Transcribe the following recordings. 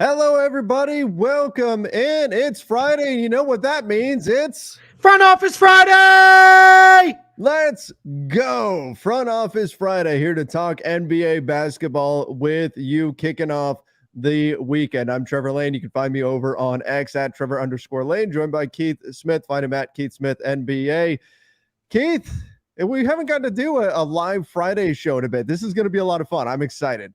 Hello, everybody. Welcome in. It's Friday. You know what that means? It's Front Office Friday! Let's go. Front Office Friday here to talk NBA basketball with you, kicking off the weekend. I'm Trevor Lane. You can find me over on X at Trevor_Lane, joined by Keith Smith. Find him at Keith Smith NBA. Keith, we haven't gotten to do a live Friday show in a bit. This is going to be a lot of fun. I'm excited.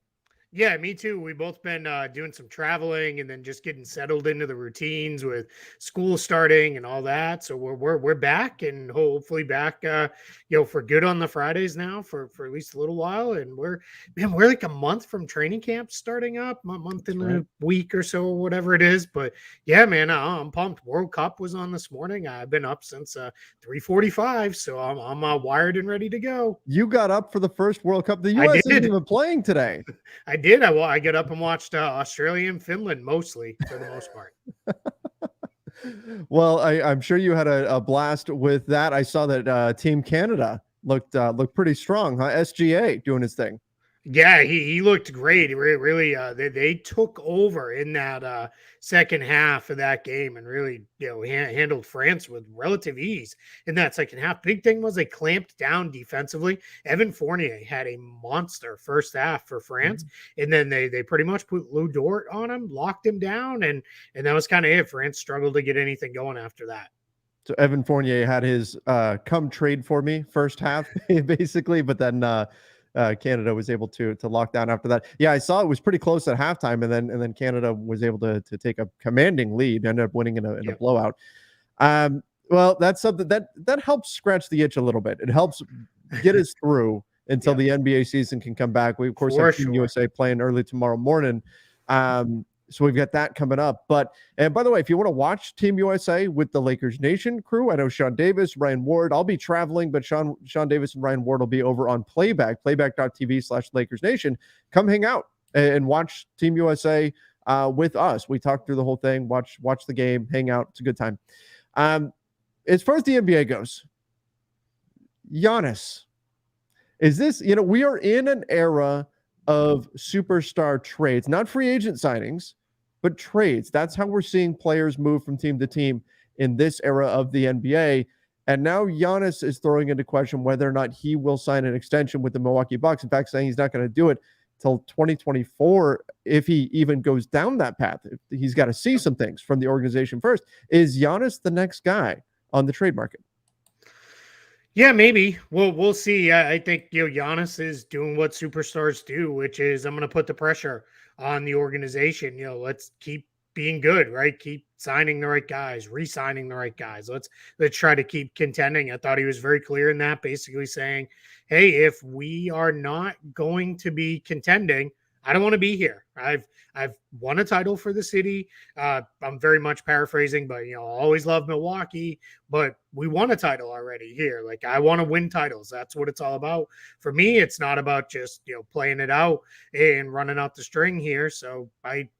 Yeah, me too. We've both been doing some traveling and then just getting settled into the routines with school starting and all that. So we're back and hopefully back, for good on the Fridays now for at least a little while. And we're like a month from training camp starting up, a month in a week or so, or whatever it is. But yeah, man, I'm pumped. World Cup was on this morning. I've been up since 3:45, so I'm wired and ready to go. You got up for the first World Cup. The U.S. isn't even playing today. I did. I get up and watched Australia and Finland mostly for the most part. Well, I'm sure you had a blast with that. I saw that Team Canada looked pretty strong, huh? SGA doing his thing. Yeah, he looked great. Really, they took over in that second half of that game and really, handled France with relative ease in that second half. Big thing was they clamped down defensively. Evan Fournier had a monster first half for France, and then they pretty much put Lou Dort on him, locked him down, and that was kind of it. France struggled to get anything going after that. So Evan Fournier had his come trade for me first half, basically, but then Canada was able to lock down after that. Yeah, I saw it was pretty close at halftime, and then Canada was able to take a commanding lead, ended up winning in a blowout. Well, that's something that helps scratch the itch a little bit. It helps get us through until the NBA season can come back. We of course have Team USA playing early tomorrow morning. So we've got that coming up. And by the way, if you want to watch Team USA with the Lakers Nation crew, I know Sean Davis, Ryan Ward, I'll be traveling, but Sean Davis and Ryan Ward will be over on playback.tv/Lakers Nation. Come hang out and watch Team USA with us. We talk through the whole thing, watch the game, hang out. It's a good time. As far as the NBA goes, Giannis, is this, we are in an era of superstar trades, not free agent signings, but trades. That's how we're seeing players move from team to team in this era of the NBA. And now Giannis is throwing into question whether or not he will sign an extension with the Milwaukee Bucks. In fact, saying he's not going to do it till 2024 if he even goes down that path. He's got to see some things from the organization first. Is Giannis the next guy on the trade market? Yeah, maybe. We'll see. I think Giannis is doing what superstars do, which is I'm going to put the pressure on the organization. Let's keep being good, right? Keep signing the right guys, re-signing the right guys. Let's try to keep contending. I thought he was very clear in that, basically saying, "Hey, if we are not going to be contending, I don't want to be here. I've won a title for the city. I'm very much paraphrasing, but I always love Milwaukee, but we won a title already here. Like, I want to win titles. That's what it's all about. For me, it's not about just playing it out and running out the string here. So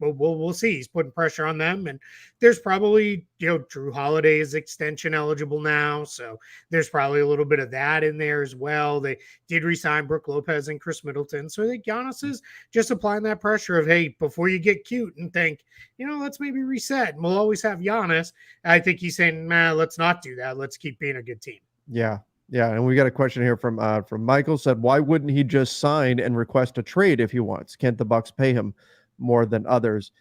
we'll see. He's putting pressure on them, and there's probably Drew Holiday is extension eligible now, so there's probably a little bit of that in there as well. They did re-sign Brook Lopez and Chris Middleton, so I think Giannis is just applying that pressure of, hey, before you get cute and think, let's maybe reset and we'll always have Giannis. I think he's saying, man, let's not do that. Let's keep being a good team. Yeah. And we got a question here from Michael. Said, why wouldn't he just sign and request a trade if he wants? Can't the Bucks pay him more than others?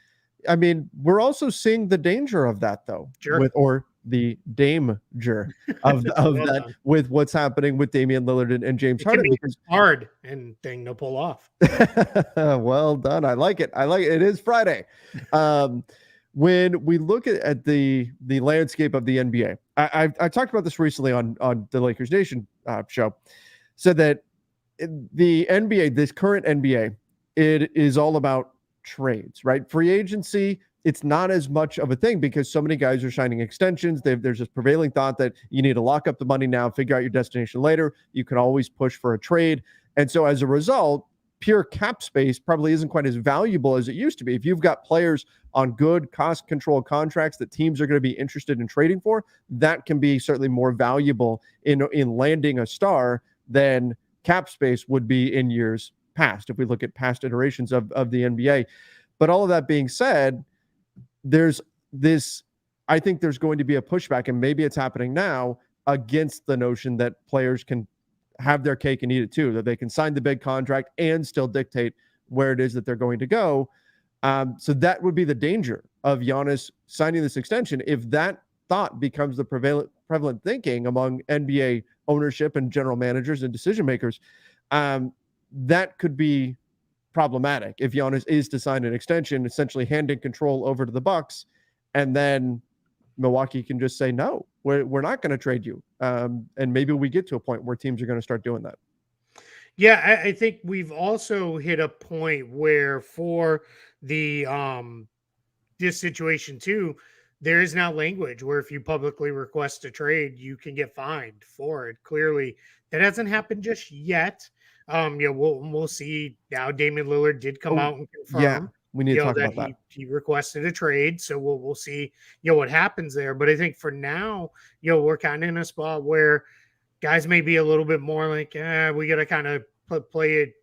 I mean, we're also seeing the danger of that, though, or the danger of that with what's happening with Damian Lillard and James Harden. Because hard and thing to pull off. Well done. I like it. It is Friday. When we look at the landscape of the NBA, I talked about this recently on the Lakers Nation show, said that the NBA, this current NBA, it is all about trades, right? Free agency, it's not as much of a thing because so many guys are signing extensions. There's this prevailing thought that you need to lock up the money now, figure out your destination later. You can always push for a trade. And so as a result, pure cap space probably isn't quite as valuable as it used to be. If you've got players on good cost control contracts that teams are going to be interested in trading for, that can be certainly more valuable in landing a star than cap space would be in years past, if we look at past iterations of the NBA. But all of that being said, there's this, I think there's going to be a pushback, and maybe it's happening now, against the notion that players can have their cake and eat it too, that they can sign the big contract and still dictate where it is that they're going to go. So that would be the danger of Giannis signing this extension. If that thought becomes the prevalent thinking among NBA ownership and general managers and decision makers, that could be problematic if Giannis is to sign an extension, essentially handing control over to the Bucks, and then Milwaukee can just say, no, we're not going to trade you. And maybe we get to a point where teams are going to start doing that. Yeah, I think we've also hit a point where for the this situation too, there is now language where if you publicly request a trade, you can get fined for it. Clearly, that hasn't happened just yet. We'll see now. Damian Lillard did come out and confirm. Yeah, we need to talk that about that. He requested a trade, so we'll see what happens there. But I think for now, we're kind of in a spot where guys may be a little bit more like, we got to kind of play it,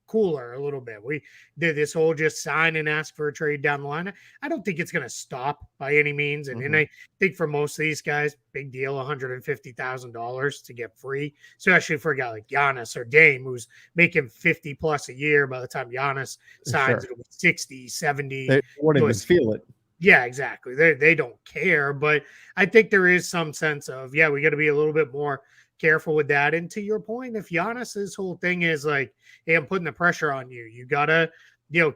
cooler a little bit. We did this whole just sign and ask for a trade down the line. I don't think it's going to stop by any means. And I think for most of these guys, big deal, $150,000 to get free, especially for a guy like Giannis or Dame, who's making 50 plus a year. By the time Giannis signs, it'll be 60, 70. They won't even feel it. Yeah, exactly. They don't care. But I think there is some sense of, we got to be a little bit more careful with that. And to your point, if Giannis's whole thing is like, hey, I'm putting the pressure on you, you gotta,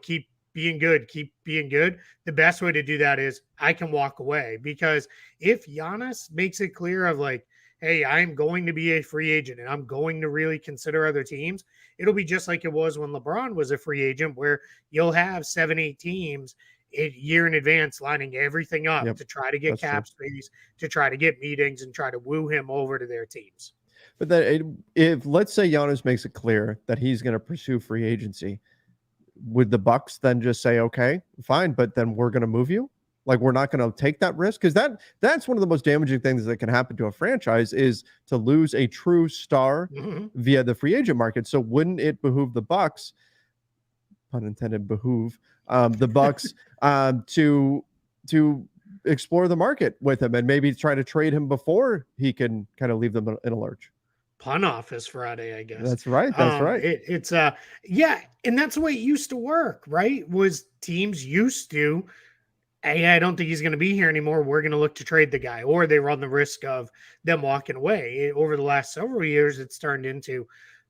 keep being good, the best way to do that is I can walk away. Because if Giannis makes it clear of like, hey, I'm going to be a free agent and I'm going to really consider other teams, it'll be just like it was when LeBron was a free agent, where you'll have 7-8 teams a year in advance lining everything up to try to get cap space, to try to get meetings and try to woo him over to their teams. But then if let's say Giannis makes it clear that he's going to pursue free agency, would the Bucks then just say, okay, fine, but then we're going to move you? Like, we're not going to take that risk? Because that's one of the most damaging things that can happen to a franchise, is to lose a true star via the free agent market. So wouldn't it behoove the Bucks, pun intended, the Bucks to explore the market with him and maybe try to trade him before he can kind of leave them in a lurch? Pun office Friday, I guess. That's right. It's and that's the way it used to work, right? Was teams used to, hey, I don't think he's going to be here anymore, we're going to look to trade the guy, or they run the risk of them walking away. Over the last several years, it's turned into,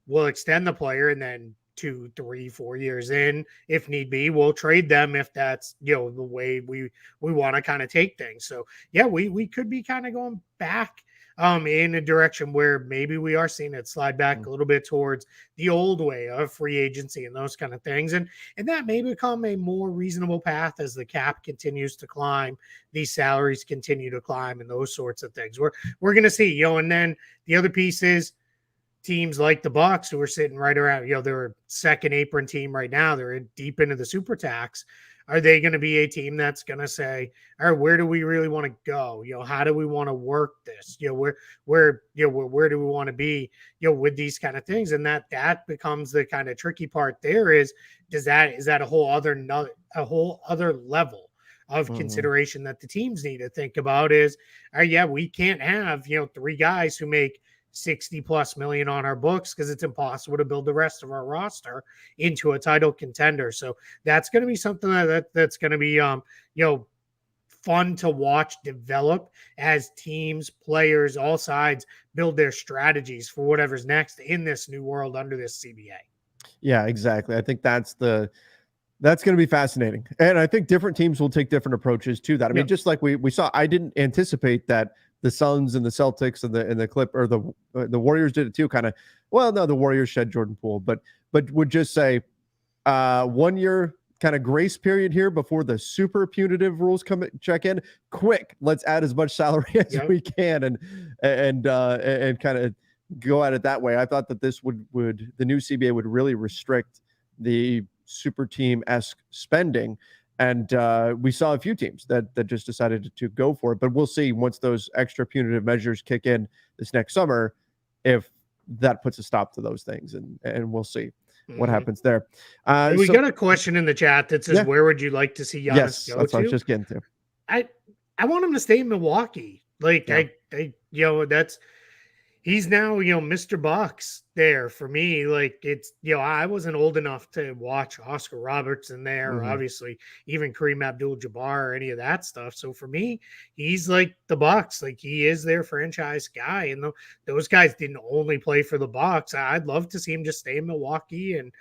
we'll extend the player, and then 2, 3, 4 years in, if need be, we'll trade them if that's the way we want to kind of take things. So we could be kind of going back in a direction where maybe we are seeing it slide back a little bit towards the old way of free agency and those kind of things. And that may become a more reasonable path as the cap continues to climb, these salaries continue to climb, and those sorts of things. We're going to see, and then the other piece is teams like the Bucks, who are sitting right around, they're a second apron team right now. They're deep into the super tax. Are they going to be a team that's going to say, all right, where do we really want to go? How do we want to work this? Where do we want to be, with these kind of things? And that becomes the kind of tricky part there is that a whole other level of consideration that the teams need to think about is, we can't have, 3 guys who make 60 plus million on our books, because it's impossible to build the rest of our roster into a title contender. So that's going to be something that's going to be, fun to watch develop as teams, players, all sides build their strategies for whatever's next in this new world under this CBA. Yeah, exactly. I think that's going to be fascinating. And I think different teams will take different approaches to that. I mean, just like we saw, I didn't anticipate that the Suns and the Celtics and the Clip, or the Warriors did it too. Kind of, well, no, the Warriors shed Jordan Poole, but would just say 1 year kind of grace period here before the super punitive rules check in. Quick, let's add as much salary as we can and kind of go at it that way. I thought that this would the new CBA would really restrict the super team-esque spending. And we saw a few teams that just decided to go for it. But we'll see once those extra punitive measures kick in this next summer, if that puts a stop to those things. And we'll see. what Mhm. happens there. Hey, we So got a question in the chat that says, yeah, "Where would you like to see Giannis yes, go that's what I was to?" just getting to. I I want him to stay in Milwaukee. Like Yeah. that's he's now, Mr. Bucks there for me. Like it's, I wasn't old enough to watch Oscar Robertson there, or Hmm. obviously even Kareem Abdul-Jabbar or any of that stuff. So for me, he's like the Bucks. Like he is their franchise guy, and those guys didn't only play for the Bucks. I'd love to see him just stay in Milwaukee and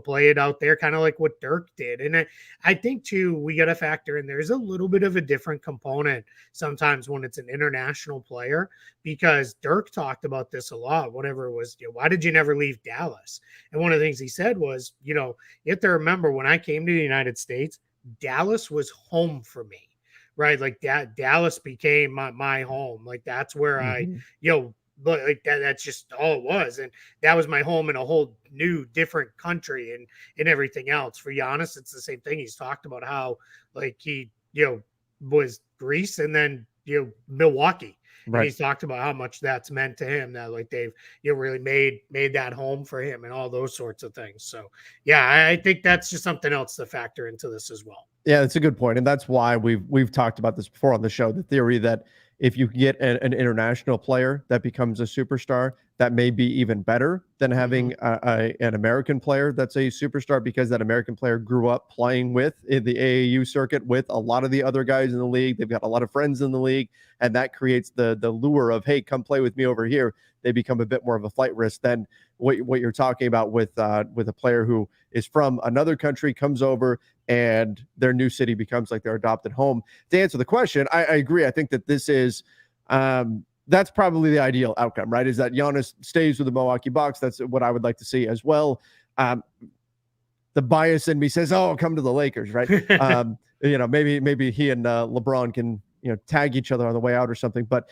play it out there, kind of like what Dirk did. And I think too, we got to factor in there's a little bit of a different component sometimes when it's an international player, because Dirk talked about this a lot whenever it was, why did you never leave Dallas? And one of the things he said was, you have to remember when I came to the United States, Dallas was home for me, right? Like that, Dallas became my home. Like that's where Hmm. but like that's just all it was. And that was my home in a whole new, different country and everything else. For Giannis, it's the same thing. He's talked about how like he, was Greece and then, Milwaukee, and Right. he's talked about how much that's meant to him, that like they've really made that home for him and all those sorts of things. So yeah, I think that's just something else to factor into this as well. Yeah, that's a good point, and that's why we've talked about this before on the show. The theory that if you get an international player that becomes a superstar, that may be even better than Mm-hmm. having an American player that's a superstar, because that American player grew up playing with in the AAU circuit with a lot of the other guys in the league. They've got a lot of friends in the league, and that creates the lure of, hey, come play with me over here. They become a bit more of a flight risk than what you're talking about with a player who is from another country, comes over, and their new city becomes like their adopted home. To answer the question, I agree. I think that this is that's probably the ideal outcome, right? Is that Giannis stays with the Milwaukee Bucks. That's what I would like to see as well. The bias in me says, "Oh, come to the Lakers," right? Maybe he and LeBron can tag each other on the way out or something. But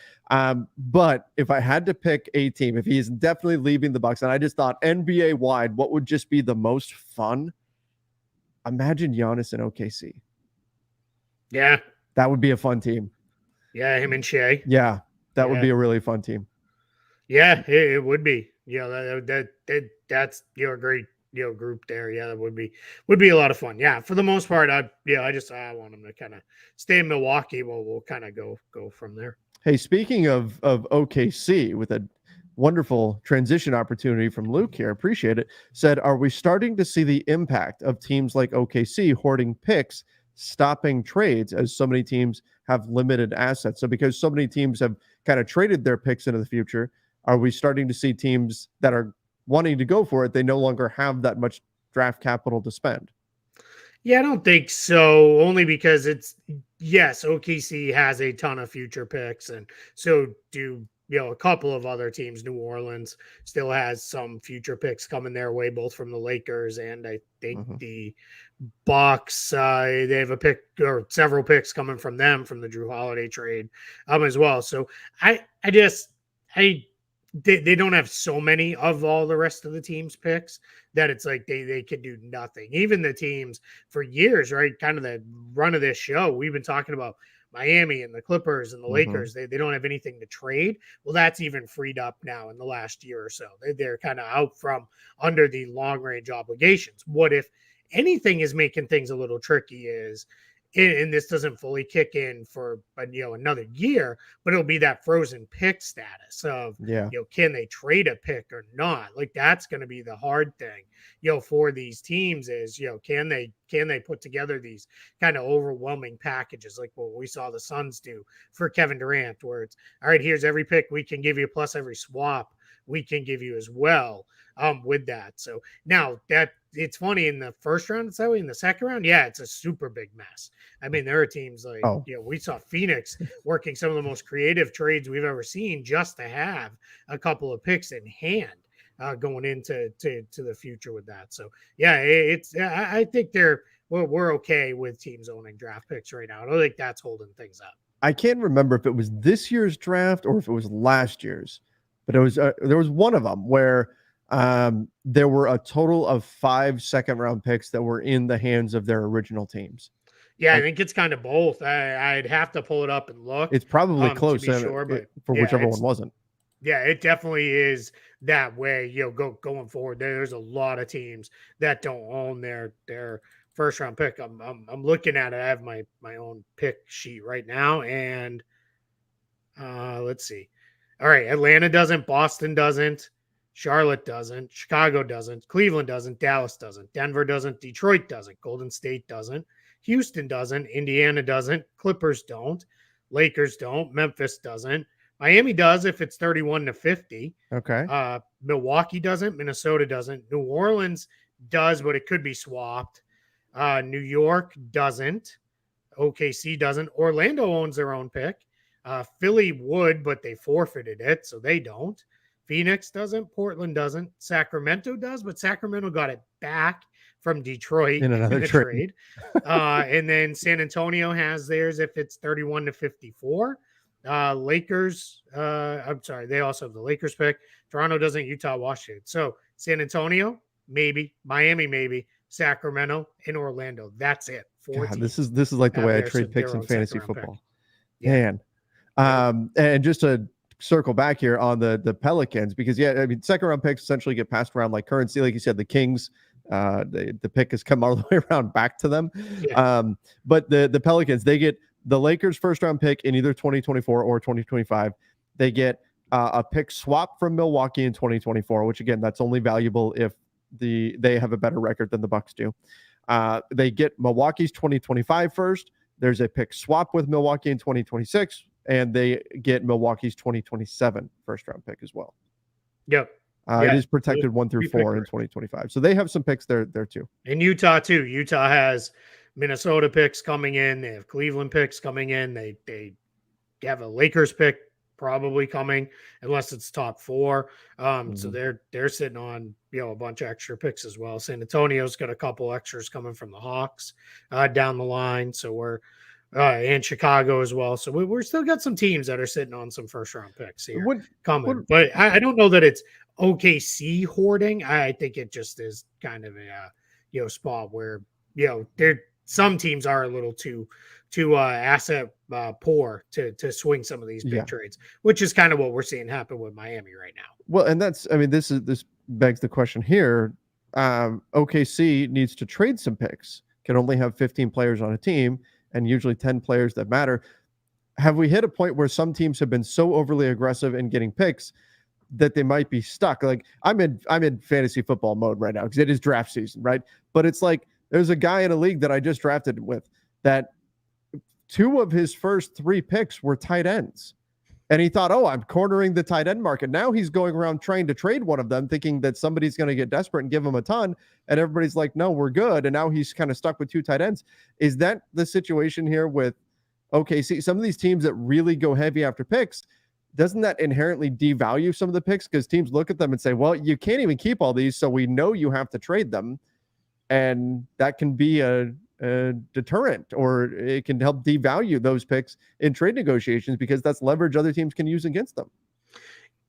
if I had to pick a team, if he is definitely leaving the Bucks, and I just thought NBA wide, what would just be the most fun? Imagine Giannis in OKC. Yeah. That would be a fun team. Yeah. Him and Shea. Yeah, that would Yeah. be a really fun team. Yeah. It would be. That's a great group there. Yeah, that would be a lot of fun. Yeah, for the most part, I want them to kind of stay in Milwaukee. We'll kind of go from there. Hey, speaking of OKC, with a wonderful transition opportunity from Luke here, appreciate it. Said, are we starting to see the impact of teams like OKC hoarding picks, stopping trades, as so many teams have limited assets? So because so many teams have kind of traded their picks into the future, are we starting to see teams that are wanting to go for it, they no longer have that much draft capital to spend? Yeah, I don't think so. Only because yes, OKC has a ton of future picks, and so do a couple of other teams. New Orleans still has some future picks coming their way, both from the Lakers and I think Mm-hmm. the Bucks. They have a pick or several picks coming from them from the Drew Holiday trade, as well. So I just I they don't have so many of all the rest of the team's picks that it's like they could do nothing. Even the teams for years, right? Kind of the run of this show, we've been talking about Miami and the Clippers and the Mm-hmm. Lakers. They don't have anything to trade. Well, that's even freed up now in the last year or so. They're kind of out from under the long range obligations. What if anything is making things a little tricky is, and this doesn't fully kick in for another year, but it'll be that frozen pick status of Yeah. can they trade a pick or not? Like that's going to be the hard thing for these teams is can they put together these kind of overwhelming packages like what we saw the Suns do for Kevin Durant, where it's all right, here's every pick we can give you plus every swap we can give you as well, with that. So now that it's funny in the first round, it's that way. In the second round, yeah, it's a super big mess. I mean, there are teams like, Oh, we saw Phoenix working some of the most creative trades we've ever seen just to have a couple of picks in hand, going into to the future with that. So yeah, I think we're okay with teams owning draft picks right now. I don't think that's holding things up. I can't remember if it was this year's draft or if it was last year's, but it was there was one of them where there were a total of 5 second-round picks that were in the hands of their original teams. Yeah, I Like, think it's kind of both. I'd have to pull it up and look it's probably to close be sure, but for yeah, whichever one wasn't. yeah, it definitely is that way, going forward. There's a lot of teams that don't own their first round pick. I'm looking at it. I have my own pick sheet right now, and let's see. All right, Atlanta doesn't, Boston doesn't, Charlotte doesn't, Chicago doesn't, Cleveland doesn't, Dallas doesn't, Denver doesn't, Detroit doesn't, Golden State doesn't, Houston doesn't, Indiana doesn't, Clippers don't, Lakers don't, Memphis doesn't, Miami does if it's 31-50. Okay. Milwaukee doesn't, Minnesota doesn't, New Orleans does, but it could be swapped. New York doesn't, OKC doesn't, Orlando owns their own pick. Philly would, but they forfeited it, so they don't. Phoenix doesn't. Portland doesn't. Sacramento does, but Sacramento got it back from Detroit In another the trade. And then San Antonio has theirs if it's 31-54. Lakers, I'm sorry, they also have the Lakers pick. Toronto doesn't. Utah, Washington. So San Antonio, maybe. Miami, maybe. Sacramento and Orlando. That's it. God, this is like the way I trade picks in fantasy football. Yeah. Man. And just to circle back here on the Pelicans, because I mean, second round picks essentially get passed around like currency. Like you said, the Kings, the pick has come all the way around back to them. Yeah. But the Pelicans, they get the Lakers first round pick in either 2024 or 2025. They get a pick swap from Milwaukee in 2024, which again, that's only valuable if they have a better record than the Bucks do. They get Milwaukee's 2025 first. There's a pick swap with Milwaukee in 2026, and they get Milwaukee's 2027 first round pick as well. Yep. It is protected 1 through 4 in 2025. So they have some picks there too. And Utah too. Utah has Minnesota picks coming in. They have Cleveland picks coming in. They have a Lakers pick probably coming, unless it's top 4. So they're sitting on a bunch of extra picks as well. San Antonio's got a couple extras coming from the Hawks down the line. So we're and Chicago as well. So we're still got some teams that are sitting on some first round picks here coming. But I don't know that it's OKC hoarding. I think it just is kind of a spot where there some teams are a little too asset poor to swing some of these big trades, which is kind of what we're seeing happen with Miami right now. Well, and this begs the question here. OKC needs to trade some picks, can only have 15 players on a team and usually 10 players that matter. Have we hit a point where some teams have been so overly aggressive in getting picks that they might be stuck? Like I'm in fantasy football mode right now because it is draft season, right? But it's like there's a guy in a league that I just drafted with that 2 of his first 3 picks were tight ends. And he thought, I'm cornering the tight end market. Now he's going around trying to trade one of them, thinking that somebody's going to get desperate and give him a ton. And everybody's like, no, we're good. And now he's kind of stuck with 2 tight ends. Is that the situation here with OKC? Some of these teams that really go heavy after picks, doesn't that inherently devalue some of the picks? Because teams look at them and say, well, you can't even keep all these, so we know you have to trade them. And that can be a deterrent, or it can help devalue those picks in trade negotiations because that's leverage other teams can use against them.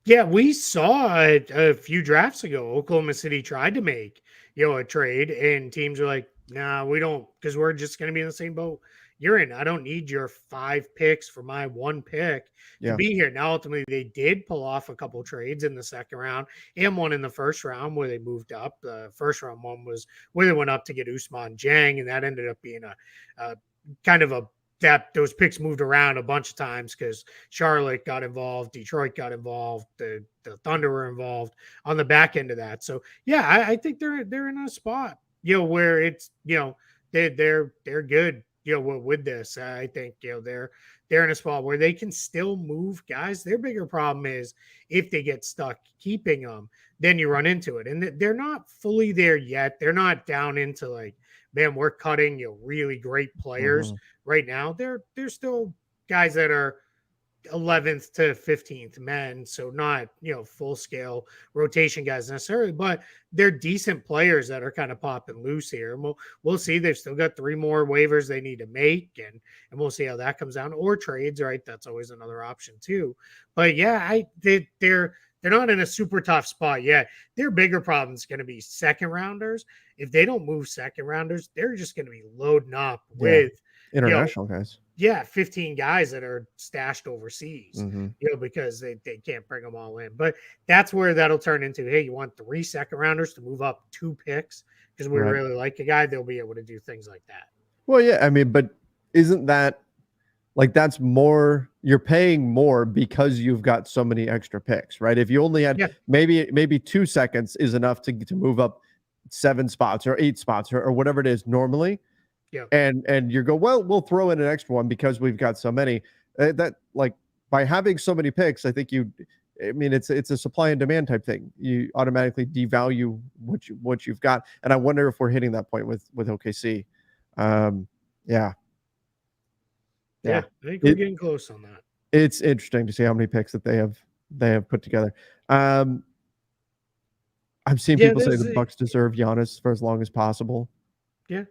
Yeah, we saw a few drafts ago, Oklahoma City tried to make, a trade, and teams are like, nah, we don't, because we're just going to be in the same boat you're in. I don't need your 5 picks for my 1 pick to be here. Now, ultimately, they did pull off a couple trades in the second round and one in the first round where they moved up. The first round one was where they went up to get Usman Jang, and that ended up being a kind of that those picks moved around a bunch of times because Charlotte got involved, Detroit got involved, the Thunder were involved on the back end of that. So yeah, I think they're in a spot, where it's, they're good, with this. I think, they're in a spot where they can still move guys. Their bigger problem is if they get stuck keeping them, then you run into it. And they're not fully there yet. They're not down into like, man, we're cutting really great players right now. They're still guys that are 11th to 15th men, so not full scale rotation guys necessarily, but they're decent players that are kind of popping loose here. And we'll see. They've still got 3 more waivers they need to make, and we'll see how that comes down, or trades, right? That's always another option too. But yeah, they're not in a super tough spot yet. Their bigger problem is going to be second rounders. If they don't move second rounders, they're just going to be loading up with you know, International guys. yeah, 15 guys that are stashed overseas, Mm-hmm. because they can't bring them all in. But that's where that'll turn into, hey, you want 3 second rounders to move up 2 picks because we Right. really like a guy, they'll be able to do things like that. Well, yeah, I mean, but isn't that like that's more you're paying more because you've got so many extra picks, right? If you only had Yeah. maybe 2 seconds is enough to move up 7 spots or 8 spots or whatever it is normally, Yeah. and you go, well, we'll throw in an extra one because we've got so many. That like by having so many picks, I think I mean, it's a supply and demand type thing. You automatically devalue what you've got, and I wonder if we're hitting that point with OKC. Um, yeah, Yeah. yeah. I think we're It, getting close on that. it's interesting to see how many picks that they have put together. Um, I've seen Yeah. people say the Bucks deserve Giannis for as long as possible. Yeah.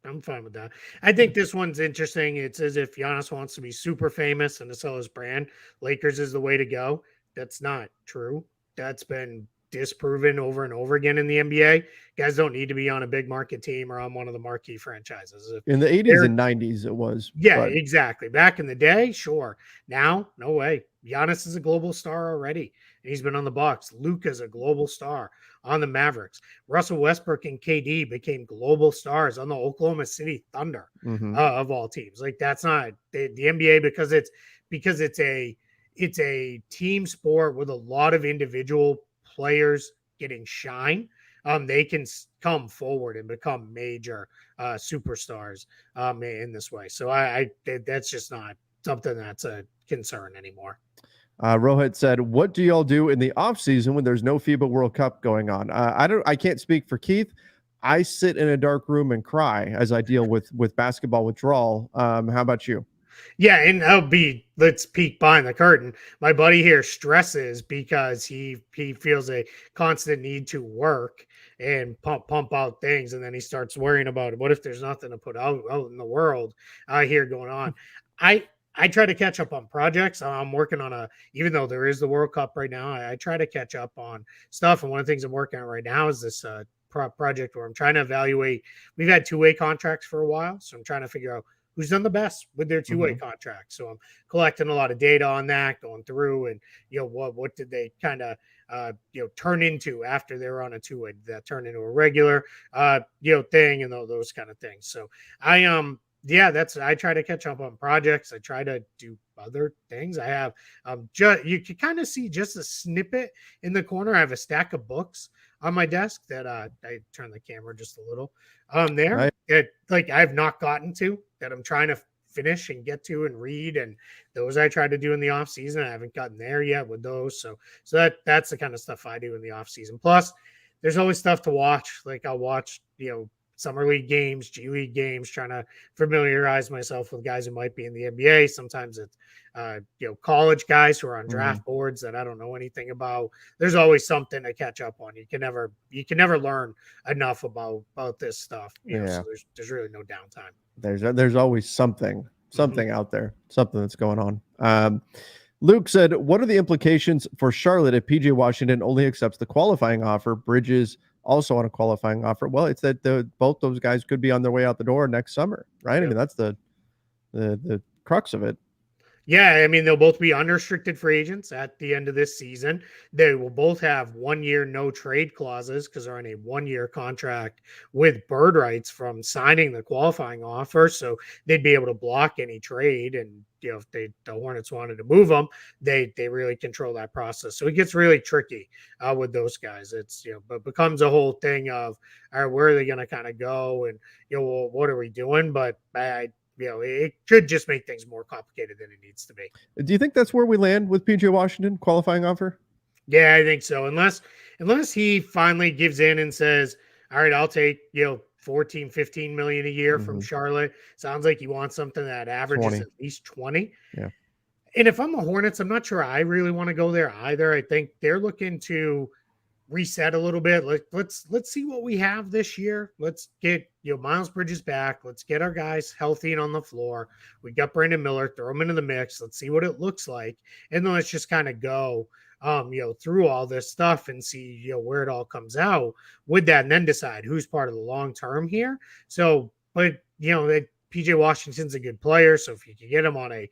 I'm fine with that. I think this one's interesting. It's as if Giannis wants to be super famous and to sell his brand. Lakers is the way to go. That's not true. That's been disproven over and over again in the NBA. Guys don't need to be on a big market team or on one of the marquee franchises. If In the 80s they're and 90s, it was, yeah, but exactly. Back in the day, sure. Now, no way. Giannis is a global star already. And he's been on the Bucks. Luka's a global star on the Mavericks. Russell Westbrook and KD became global stars on the Oklahoma City Thunder mm-hmm. of all teams. Like that's not the NBA because it's a team sport with a lot of individual players getting shine. They can come forward and become major superstars in this way. So that's just not something that's a concern anymore. Rohit said, "What do y'all do in the off season when there's no FIBA World Cup going on?" I can't speak for Keith. I sit in a dark room and cry as I deal with basketball withdrawal. How about you? Yeah, and let's peek behind the curtain. My buddy here stresses because he feels a constant need to work and pump out things, and then he starts worrying about what if there's nothing to put out in the world here going on. I try to catch up on projects. I'm working on even though there is the World Cup right now, I try to catch up on stuff. And one of the things I'm working on right now is this project where I'm trying to evaluate. We've had 2-way contracts for a while, so I'm trying to figure out who's done the best with their 2-way contract. So I'm collecting a lot of data on that, going through and, what did they kind of, turn into after they were on a 2-way, did that turn into a regular, thing and those kind of things. So I try to catch up on projects. I try to do other things. I have, you can kind of see just a snippet in the corner. I have a stack of books on my desk that I turn the camera just a little there Right. like I've not gotten to that I'm trying to finish and get to and read, and those I try to do in the off season. I haven't gotten there yet with those, so that's the kind of stuff I do in the off season. Plus there's always stuff to watch. Like I'll watch summer league games, G League games, trying to familiarize myself with guys who might be in the NBA. Sometimes it's college guys who are on draft boards that I don't know anything about. There's always something to catch up on. You can never learn enough about this stuff. So there's really no downtime. There's always something out there, something that's going on. Luke said, "What are the implications for Charlotte if PJ Washington only accepts the qualifying offer? Bridges also on a qualifying offer." Well, it's that both those guys could be on their way out the door next summer, right? Yep. I mean, that's the crux of it. Yeah, I mean, they'll both be unrestricted free agents at the end of this season. They will both have 1-year no trade clauses because they're on a 1-year contract with bird rights from signing the qualifying offer. So they'd be able to block any trade. And, if the Hornets wanted to move them, they really control that process. So it gets really tricky with those guys. It's, but becomes a whole thing of, all right, where are they going to kind of go? And, well, what are we doing? But it could just make things more complicated than it needs to be. Do you think that's where we land with PJ Washington qualifying offer? Yeah, I think so. Unless he finally gives in and says, all right, I'll take, 14, 15 million a year from Charlotte. Sounds like he wants something that averages 20. at least 20. Yeah. And if I'm the Hornets, I'm not sure I really want to go there either. I think they're looking to reset a little bit. Let's see what we have this year. Let's get Miles Bridges back. Let's get our guys healthy and on the floor. We got Brandon Miller, throw him into the mix. Let's see what it looks like, and then let's just kind of go through all this stuff and see where it all comes out with that, and then decide who's part of the long term here. So, but PJ Washington's a good player, so if you can get him on a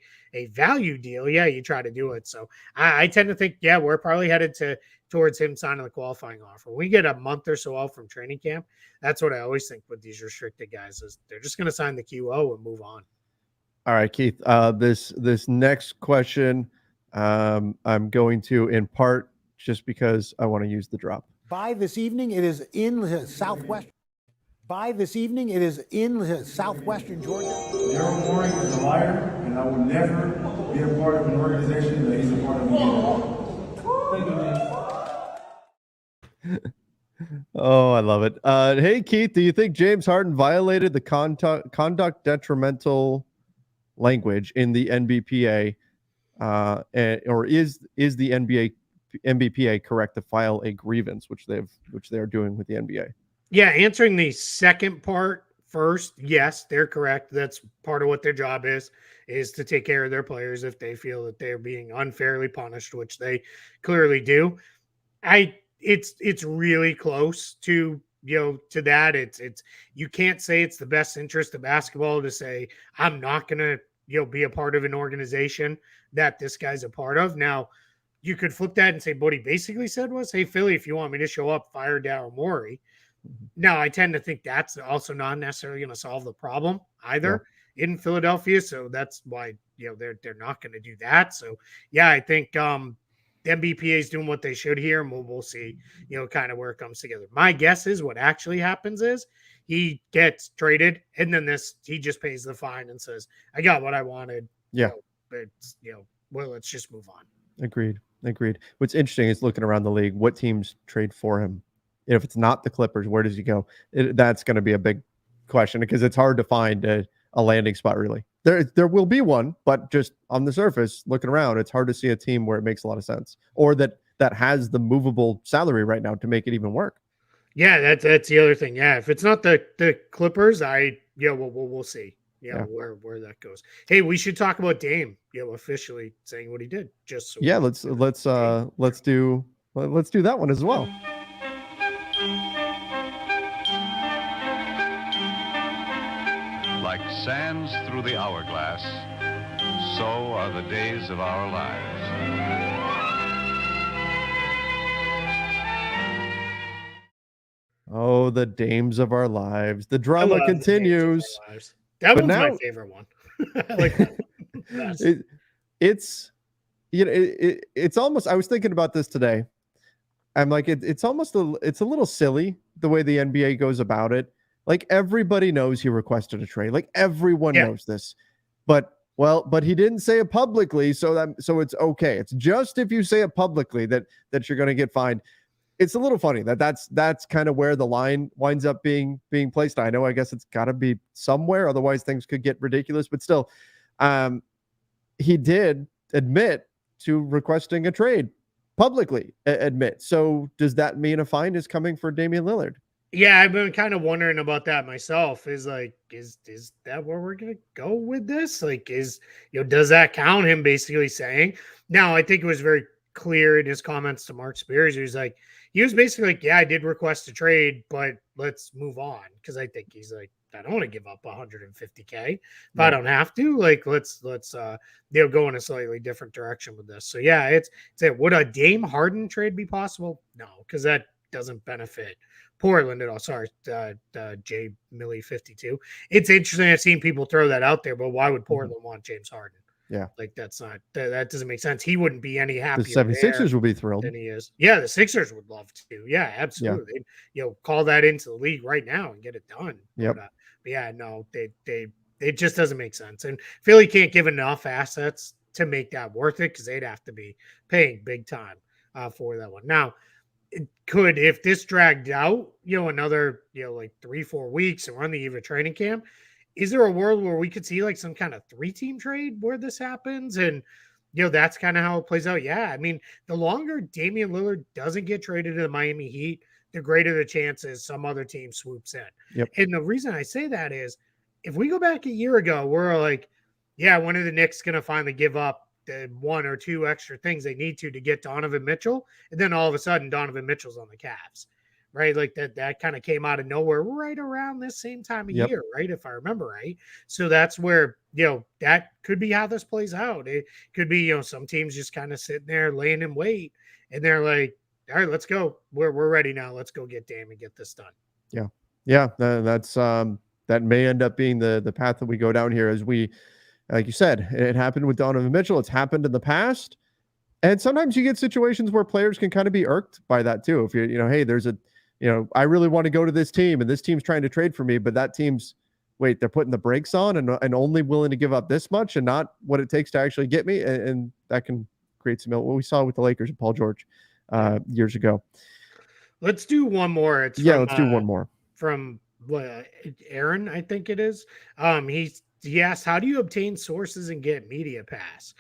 value deal, yeah, you try to do it. So I tend to think, yeah, we're probably headed towards him signing the qualifying offer. We get a month or so out from training camp. That's what I always think with these restricted guys is they're just going to sign the QO and move on. All right, Keith. This next question, I'm going to in part just because I want to use the drop. By this evening, it is in southwest. By this evening, it is in southwestern Georgia. Daryl Morey is a liar, and I will never be a part of an organization that he's a part of again. Thank you, man. Oh, I love it. Hey, Keith, do you think James Harden violated the conduct detrimental language in the NBPA, or is the NBPA correct to file a grievance, which they are doing with the NBA? Yeah, answering the second part first, yes, they're correct. That's part of what their job is to take care of their players if they feel that they're being unfairly punished, which they clearly do. It's really close to to that. It's you can't say it's the best interest of basketball to say I'm not gonna be a part of an organization that this guy's a part of. Now you could flip that and say what he basically said was, hey Philly, if you want me to show up, fire Daryl Morey. Now, I tend to think that's also not necessarily going to solve the problem either in Philadelphia. So that's why, they're not going to do that. So, yeah, I think the NBPA is doing what they should here, and we'll see, kind of where it comes together. My guess is what actually happens is he gets traded, and then he just pays the fine and says, I got what I wanted. Yeah. Well, let's just move on. Agreed. What's interesting is looking around the league, what teams trade for him? If it's not the Clippers, where does he go? That's going to be a big question because it's hard to find a landing spot, really. There will be one, but just on the surface, looking around, it's hard to see a team where it makes a lot of sense or that has the movable salary right now to make it even work. Yeah, that's the other thing. Yeah, if it's not the Clippers, we'll see. Where that goes. Hey, we should talk about Dame. Officially saying what he did. Just so let's do that one as well. Like sands through the hourglass, so are the days of our lives. Oh, the dames of our lives. The drama continues. That one's my favorite one. I like that one. It's almost, I was thinking about this today. I'm like, it's almost it's a little silly the way the NBA goes about it. Like everybody knows he requested a trade. Like everyone knows this, but he didn't say it publicly. So it's okay. It's just if you say it publicly that you're going to get fined. It's a little funny that's kind of where the line winds up being placed. I know, I guess it's got to be somewhere. Otherwise things could get ridiculous, but still, he did admit to requesting a trade publicly admit. So does that mean a fine is coming for Damian Lillard? Yeah, I've been kind of wondering about that myself. Is that where we're gonna go with this? Like, does that count? Him basically saying. Now, I think it was very clear in his comments to Mark Spears. He was basically like, yeah, I did request a trade, but let's move on. Because I think he's like, I don't want to give up 150K if I don't have to. Like, let's go in a slightly different direction with this. So yeah, it's would a Dame Harden trade be possible? No, because that doesn't benefit Portland at all. Sorry, J Millie 52. It's interesting. I've seen people throw that out there, but why would Portland want James Harden? Yeah, like that's not that doesn't make sense. He wouldn't be any happier. The 76ers will be thrilled than he is. Yeah, the Sixers would love to. Yeah, absolutely. Yeah. Call that into the league right now and get it done. Yep. But yeah, no, it just doesn't make sense. And Philly can't give enough assets to make that worth it because they'd have to be paying big time for that one. Now, it could, if this dragged out, another, like 3-4 weeks and we're on the eve of training camp, is there a world where we could see like some kind of 3-team trade where this happens? And, that's kind of how it plays out. Yeah. I mean, the longer Damian Lillard doesn't get traded to the Miami Heat, the greater the chances some other team swoops in. Yep. And the reason I say that is if we go back a year ago, we're like, yeah, when are the Knicks going to finally give up the 1 or 2 extra things they need to get Donovan Mitchell? And then all of a sudden, Donovan Mitchell's on the Cavs, right? Like that kind of came out of nowhere right around this same time of Yep. year, right? If I remember right. So that's where, that could be how this plays out. It could be, some teams just kind of sitting there laying in wait, and they're like, all right, let's go. We're ready now. Let's go get Dame and get this done. Yeah. Yeah. That's that may end up being the path that we go down here, as we, like you said, it happened with Donovan Mitchell. It's happened in the past. And sometimes you get situations where players can kind of be irked by that too. If hey, there's a, I really want to go to this team and this team's trying to trade for me, but that team's, wait, they're putting the brakes on and only willing to give up this much and not what it takes to actually get me. And that can create some, what we saw with the Lakers and Paul George years ago. Let's do one more. It's Let's do one more. From Aaron, I think it is. He asked, how do you obtain sources and get media pass?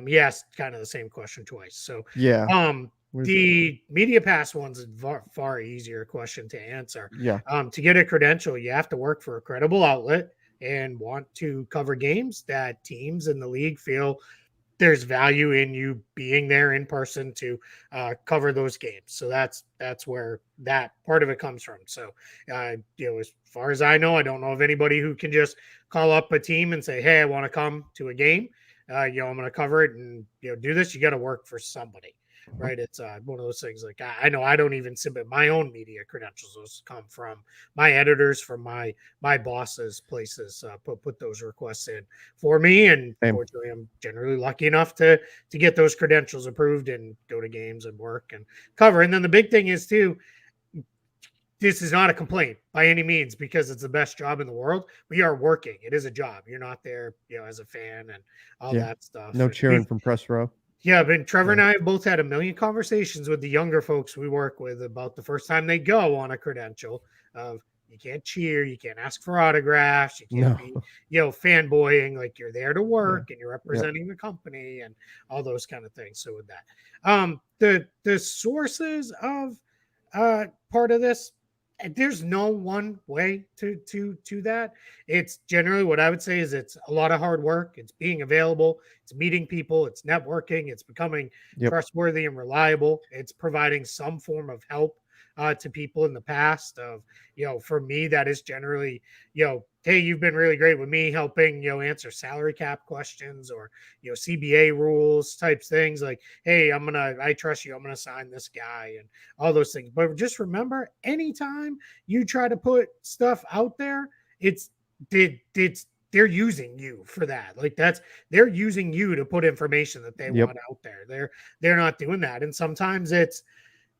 He asked kind of the same question twice. So the media pass one's a far easier question to answer. Yeah. To get a credential, you have to work for a credible outlet and want to cover games that teams in the league feel there's value in you being there in person to cover those games. So that's where that part of it comes from. So, as far as I know, I don't know of anybody who can just call up a team and say, hey, I want to come to a game. I'm going to cover it and, do this. You got to work for somebody, right? It's one of those things. Like I know I don't even submit my own media credentials. Those come from my editors, from my bosses, places, put those requests in for me. And fortunately, I'm generally lucky enough to get those credentials approved and go to games and work and cover. And then the big thing is too, this is not a complaint by any means, because it's the best job in the world. We are working. It is a job. You're not there, as a fan and all that stuff. No cheering from press row. Yeah, but Trevor and I have both had a million conversations with the younger folks we work with about the first time they go on a credential of, you can't cheer, you can't ask for autographs, you can't be, fanboying, like you're there to work and you're representing the company and all those kind of things. So with that, the sources of part of this, there's no one way to that. It's generally, what I would say is, it's a lot of hard work. It's being available. It's meeting people. It's networking. It's becoming trustworthy and reliable. It's providing some form of help to people in the past. Of, for me, that is generally, hey, you've been really great with me helping, answer salary cap questions or, CBA rules types things, like, hey, I trust you. I'm going to sign this guy and all those things. But just remember, anytime you try to put stuff out there, they're using you for that. Like they're using you to put information that they want out there. They're not doing that. And sometimes they're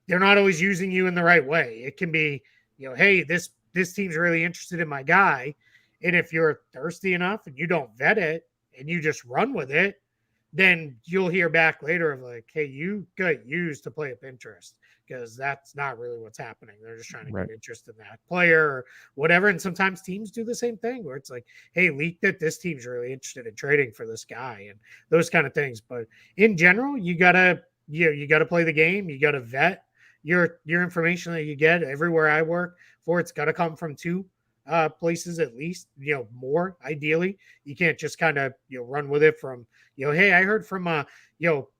not always using you in the right way. It can be, hey, this team's really interested in my guy. And if you're thirsty enough and you don't vet it and you just run with it, then you'll hear back later of like, hey, you got used to play up interest, because that's not really what's happening. They're just trying to get interest in that player or whatever. And sometimes teams do the same thing where it's like, hey, leak that this team's really interested in trading for this guy and those kind of things. But in general, you gotta play the game. You gotta vet your information that you get everywhere I work for. It's got to come from two places at least, more ideally. You can't just kind of, run with it from, hey, I heard from,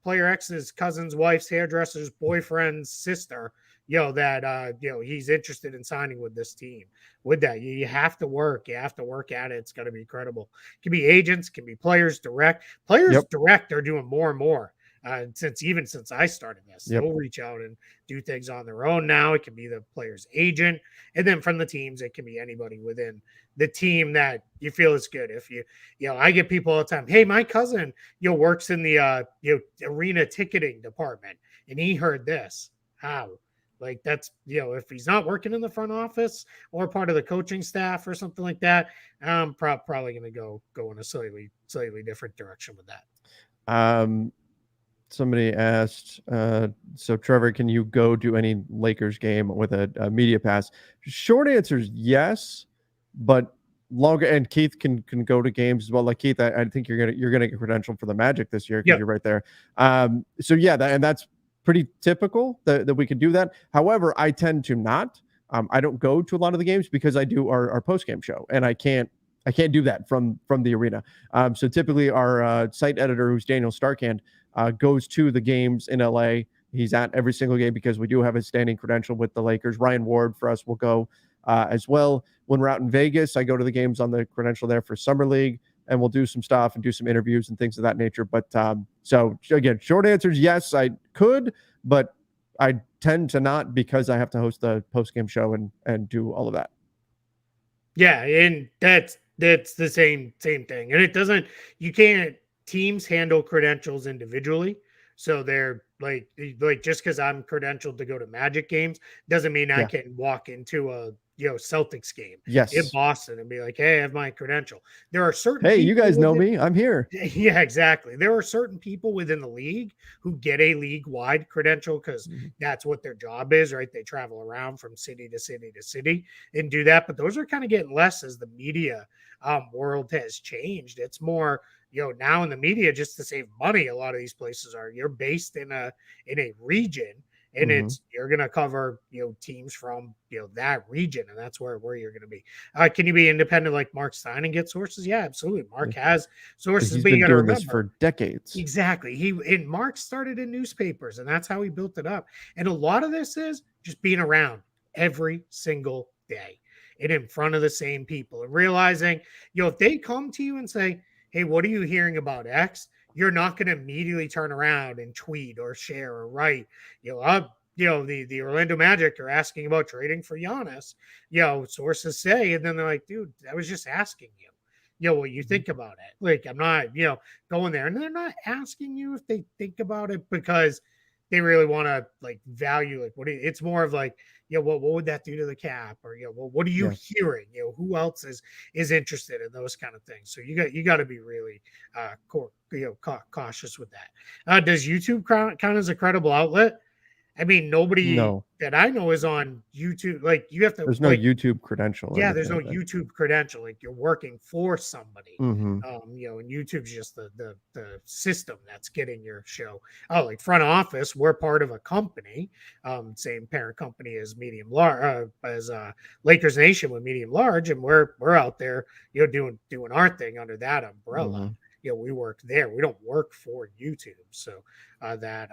player X's cousin's wife's hairdresser's boyfriend's sister, that, he's interested in signing with this team. With that, you have to work. You have to work at it. It's got to be credible. It can be agents, can be players direct. Players direct are doing more and more. Since I started this, they'll reach out and do things on their own now. It can be the player's agent, and then from the teams, it can be anybody within the team that you feel is good. If I get people all the time, hey, my cousin, works in the arena ticketing department, and he heard this. How? Like that's, if he's not working in the front office or part of the coaching staff or something like that, I'm probably going to go in a slightly different direction with that. Somebody asked, so Trevor, can you go to any Lakers game with a media pass? Short answer is yes, but longer. And Keith can go to games as well. Like Keith, I think you're gonna get credentialed for the Magic this year because you're right there. So yeah, that's pretty typical that we can do that. However, I tend to not. I don't go to a lot of the games because I do our post game show, and I can't do that from the arena. So typically, our site editor, who's Daniel Starkand, goes to the games in LA he's at every single game because we do have a standing credential with the Lakers. Ryan Ward for us will go as well. When we're out in Vegas, I go to the games on the credential there for Summer League, and we'll do some stuff and do some interviews and things of that nature. But so again, short answer is yes, I could, but I tend to not because I have to host the post-game show and do all of that. Yeah, and that's the same thing. And it doesn't, you can't, teams handle credentials individually. So they're like just because I'm credentialed to go to Magic games doesn't mean I can walk into a Celtics game in Boston and be like, hey, I have my credential. There are certain you guys know me, I'm here. Yeah, exactly. There are certain people within the league who get a league-wide credential because that's what their job is, right? They travel around from city to city to city and do that. But those are kind of getting less as the media world has changed. It's more, now in the media, just to save money, a lot of these places are, you're based in a region, and it's, you're going to cover, teams from, that region, and that's where you're going to be. Can you be independent like Mark Stein and get sources? Yeah, absolutely. Mark has sources. He's been doing this for decades. Exactly. Mark started in newspapers, and that's how he built it up. And a lot of this is just being around every single day and in front of the same people and realizing, if they come to you and say, hey, what are you hearing about X? You're not going to immediately turn around and tweet or share or write. The Orlando Magic are asking about trading for Giannis. Sources say, and then they're like, dude, I was just asking you. What you think about it. Like, I'm not, going there. And they're not asking you if they think about it because they really want to value it's more of what would that do to the cap, or what are you hearing, who else is interested in those kind of things. So you got to be really cautious with that. Does YouTube count as a credible outlet? I mean, nobody that I know is on YouTube. You have to. There's no YouTube credential. Yeah, there's no YouTube credential. You're working for somebody. And YouTube's just the system that's getting your show. Front office, we're part of a company, same parent company as Medium Large, as Lakers Nation with Medium Large, and we're out there, doing our thing under that umbrella. We work there. We don't work for YouTube. So that.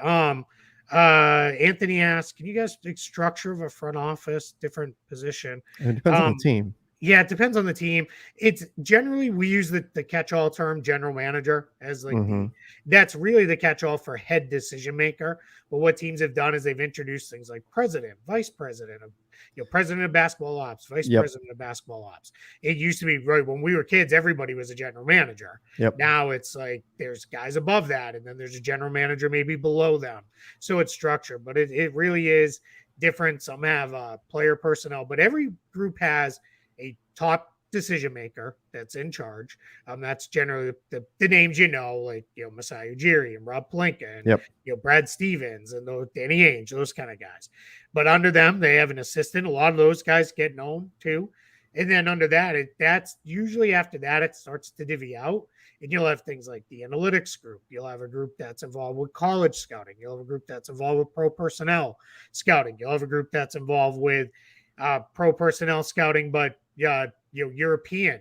Anthony asked, can you guys structure of a front office, different position? It depends on the team. Yeah, it depends on the team. It's generally, we use the catch-all term general manager as that's really the catch-all for head decision maker. But what teams have done is they've introduced things like president, vice president, president of basketball ops, vice president of basketball ops. It used to be, right, when we were kids, everybody was a general manager. Now it's like there's guys above that, and then there's a general manager maybe below them. So it's structured, but it really is different. Some have player personnel, but every group has a top decision maker that's in charge. That's generally the names, Masai Ujiri and Rob Pelinka and Brad Stevens and Danny Ainge, those kind of guys. But under them, they have an assistant. A lot of those guys get known too. And then under that, that's usually after that, it starts to divvy out. And you'll have things like the analytics group. You'll have a group that's involved with college scouting. You'll have a group that's involved with pro personnel scouting. You'll have a group that's involved with pro personnel scouting, but European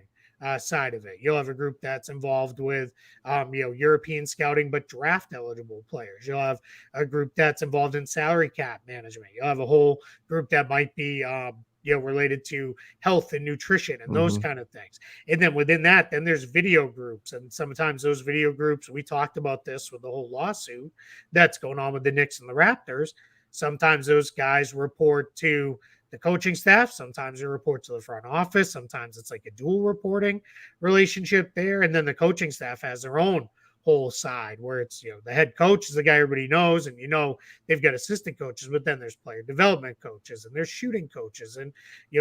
side of it. You'll have a group that's involved with European scouting but draft eligible players. You'll have a group that's involved in salary cap management. You'll have a whole group that might be related to health and nutrition and those kind of things. And then within that, then there's video groups, and sometimes those video groups, we talked about this with the whole lawsuit that's going on with the Knicks and the Raptors. Sometimes those guys report to the coaching staff. Sometimes they report to the front office. Sometimes it's like a dual reporting relationship there. And then the coaching staff has their own whole side where it's, the head coach is the guy everybody knows, and they've got assistant coaches, but then there's player development coaches, and there's shooting coaches, and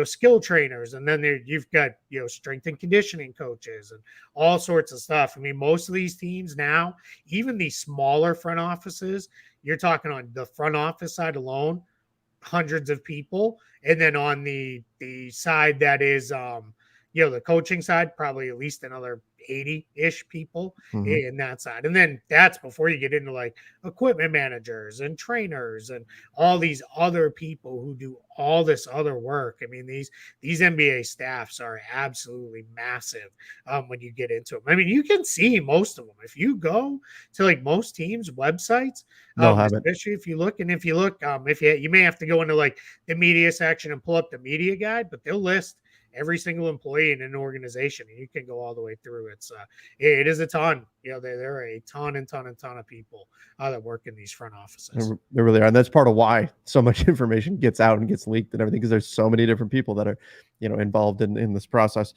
skill trainers, and then you've got strength and conditioning coaches and all sorts of stuff. I mean, most of these teams now, even these smaller front offices, you're talking on the front office side alone, hundreds of people, and then on the side that is the coaching side, probably at least another 80-ish people Mhm. in that side. And then that's before you get into like equipment managers and trainers and all these other people who do all this other work. I mean, these NBA staffs are absolutely massive when you get into them. I mean, you can see most of them. If you go to like most teams' websites, They'll have it. especially if you look, if you may have to go into like the media section and pull up the media guide, but they'll list every single employee in an organization, and you can go all the way through. It is a ton. There are a ton of people that work in these front offices. They really are, and that's part of why so much information gets out and gets leaked and everything, because there's so many different people that are, involved in this process.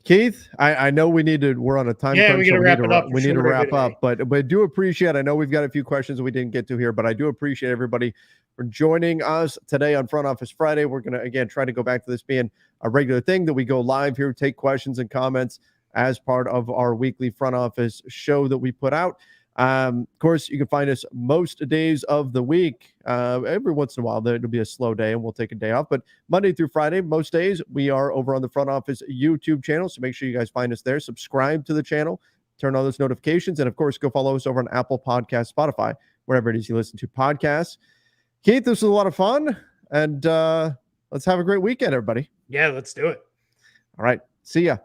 Keith, I know we're on a time crunch, we got to wrap it up. We need to wrap today. up, but I do appreciate. I know we've got a few questions that we didn't get to here, but I do appreciate everybody for joining us today on Front Office Friday. We're going to again try to go back to this being a regular thing, that we go live here, take questions and comments as part of our weekly Front Office show that we put out. Of course, you can find us most days of the week. Every once in a while, there'll be a slow day and we'll take a day off. But Monday through Friday, most days, we are over on the Front Office YouTube channel. So make sure you guys find us there. Subscribe to the channel, turn on those notifications, and of course, go follow us over on Apple Podcasts, Spotify, wherever it is you listen to podcasts. Keith, this was a lot of fun, and let's have a great weekend, everybody. Yeah, let's do it. All right. See ya.